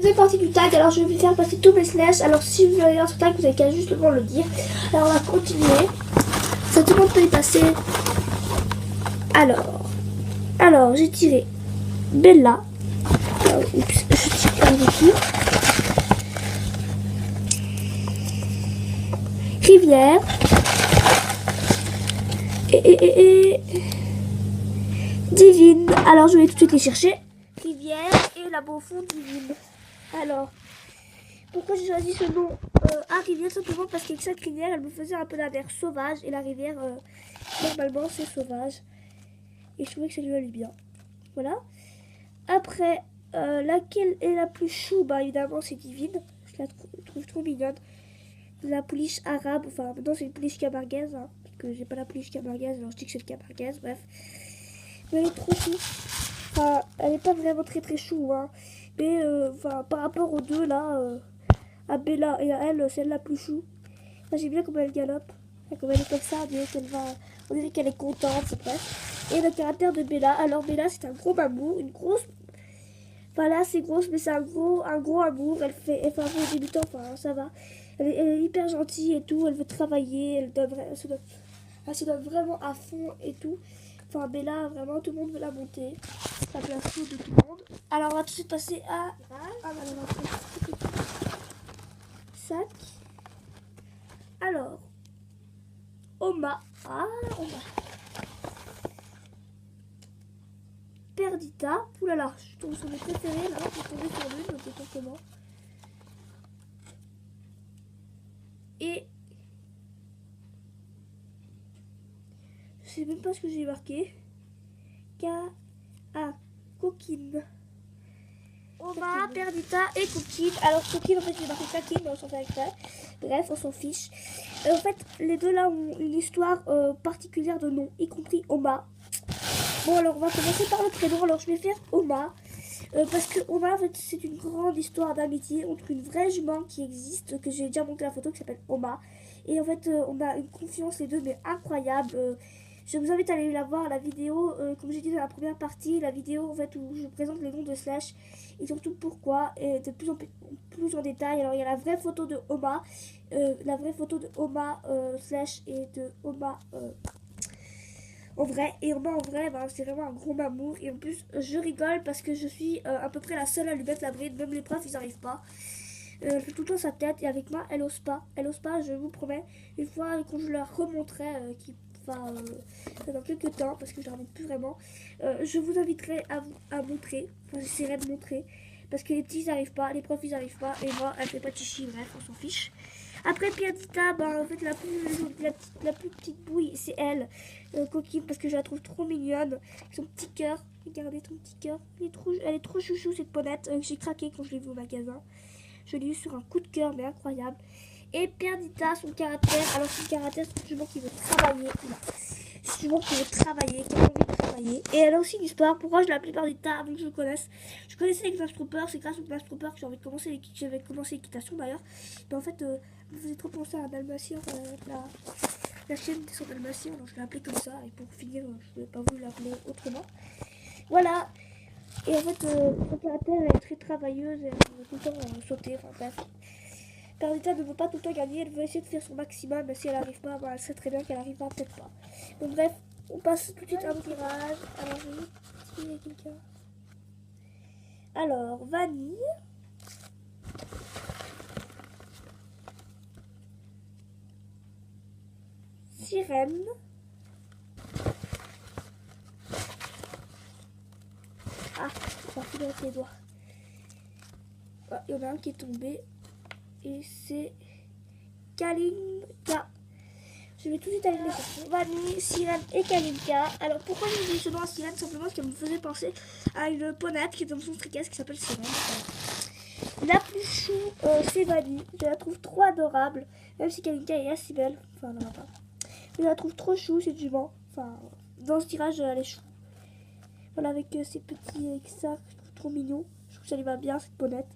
Deuxième partie du tag, alors je vais faire passer tous mes slash. Alors si vous voulez un sur tag, vous avez qu'à justement le dire. Alors on va continuer. Ça, tout le monde peut y passer. Alors j'ai tiré Bella. Oups, je tire pas beaucoup. Rivière. Et Divine. Alors je vais tout de suite les chercher. Rivière et la beau fond Divine. Alors, pourquoi j'ai choisi ce nom rivière? Simplement parce qu'avec chaque rivière, elle me faisait un peu la mer sauvage. Et la rivière, normalement, c'est sauvage. Et je trouvais que ça lui allait bien. Voilà. Après, laquelle est la plus chou? Bah, évidemment, c'est Divine. Je la trouve trop mignonne. La pouliche arabe. Enfin, maintenant, c'est une pouliche camarguaise. Hein, parce que j'ai pas la pouliche camarguaise. Alors, je dis que c'est le camarguaise. Bref. Mais elle est trop chou. Enfin, elle est pas vraiment très très chou. Hein. Mais, par rapport aux deux, là... à Bella et à elle, c'est elle la plus chou. Enfin, j'aime bien comment elle galope. Enfin, comme elle est comme ça, on dirait qu'elle est contente, c'est bref. Et le caractère de Bella. Alors Bella, c'est un gros amour, une grosse... Enfin là, c'est grosse, mais c'est un gros amour. Elle fait un peu débutant, enfin ça va. Elle est hyper gentille et tout, elle veut travailler, elle se donne vraiment à fond et tout. Enfin Bella, vraiment, tout le monde veut la monter. Ça plaît à tout de tout le monde. Alors on va tout de suite passer à... sac. Alors, Oma. Oma. Perdita. Oulala, je tombe sur mes préférés là. Je suis tombée sur l'une, donc tout simplement. Et je sais même pas ce que j'ai marqué. Coquine. Oma, Perdita et Coquine. Alors Coquine, en fait j'ai marqué Coquine, mais on s'en fait avec ça. Bref, on s'en fiche. En fait, les deux là ont une histoire particulière de nom, y compris Oma. Bon, alors on va commencer par le prénom. Alors je vais faire Oma. Parce que Oma, en fait, c'est une grande histoire d'amitié entre une vraie jument qui existe, que j'ai déjà montré la photo, qui s'appelle Oma. Et en fait, on a une confiance les deux, mais incroyable. Je vous invite à aller la voir, la vidéo, comme j'ai dit dans la première partie, la vidéo en fait où je présente les noms de Slash et surtout pourquoi, et de plus en détail. Alors il y a la vraie photo de Oma, Slash et de Oma en vrai. Et Oma en vrai, bah, c'est vraiment un gros amour. Et en plus, je rigole parce que je suis à peu près la seule à lui mettre la bride, même les profs ils n'arrivent pas. Elle fait tout le temps sa tête et avec moi elle ose pas, je vous promets. Une fois quand je leur remontrerai dans quelques temps parce que je ne remonte plus vraiment, je vous inviterai à montrer, enfin j'essaierai de montrer parce que les petits n'arrivent pas, les profs ils n'arrivent pas et moi elle fait pas de chichi, bref on s'en fiche. Après Piadita, bah en fait la plus petite bouille c'est elle, Coquine, parce que je la trouve trop mignonne, son petit cœur, regardez son petit cœur, elle est trop chouchou cette ponette, j'ai craqué quand je l'ai vue au magasin. Je l'ai eu sur un coup de cœur, mais incroyable. Et Perdita, son caractère. Alors, son caractère, c'est un jument qui veut travailler. C'est un jument qui veut travailler, qui a envie de travailler. Et elle a aussi une histoire. Pourquoi je l'ai appelée Perdita avant que je le connaisse? Je connaissais les Flash Troopers. C'est grâce aux Flash Troopers que j'avais commencé l'équitation d'ailleurs. Mais en fait, ça me faisait trop penser à Dalmatien. La chaîne était sur Dalmatien. Donc, je l'ai appelée comme ça. Et pour finir, je n'ai pas voulu l'appeler autrement. Voilà. Et en fait, son caractère, elle est très travailleuse, elle veut tout le temps sauter, enfin bref. Perdita ne veut pas tout le temps gagner, elle veut essayer de faire son maximum, mais si elle n'arrive pas, bah, elle sait très bien qu'elle n'arrivera peut-être pas. Donc bref, on passe tout de suite à un tirage. Alors, je vais tirer quelqu'un. Alors, Vanille. Sirène. Ah, c'est parti avec les doigts. Il y en a un qui est tombé. Et c'est Kalinka. Je vais tout de suite aller les chercher. Vanille, Sirène et Kalinka. Alors pourquoi j'ai dit ce nom à Sirène? Simplement parce qu'elle me faisait penser à une ponette qui est dans son tricas qui s'appelle Sirène. La plus chou, c'est Vanille. Je la trouve trop adorable. Même si Kalinka est assez belle. Enfin, non, pas. Je la trouve trop chou, cette jument. Enfin, dans ce tirage, elle est chou. Voilà, avec ses petits avec ça, je trouve trop mignon. Je trouve que ça lui va bien, cette ponette.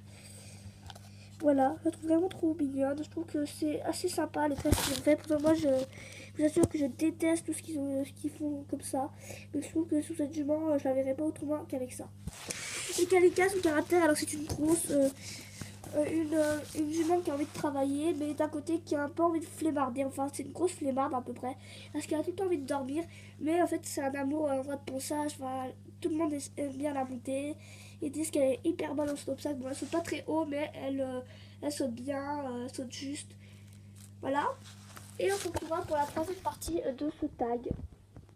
Voilà, je la trouve vraiment trop mignonne. Je trouve que c'est assez sympa les tâches qu'ils ont fait. Pourtant, moi, je vous assure que je déteste tout ce qu'ils font comme ça. Mais je trouve que sous cette jument, je la verrais pas autrement qu'avec ça. Et Kalika, son caractère, alors c'est une grosse, une jument qui a envie de travailler, mais d'un côté qui a un peu envie de flemmarder. Enfin, c'est une grosse flemmarde à peu près, parce qu'elle a tout le temps envie de dormir. Mais en fait, c'est un amour, un vrai de ponçage. Enfin, tout le monde aime bien la monter. Ils disent qu'elle est hyper bonne en obstacle. Bon, elle saute pas très haut, mais elle saute bien, elle saute juste. Voilà. Et on se retrouvera pour la troisième partie de ce tag.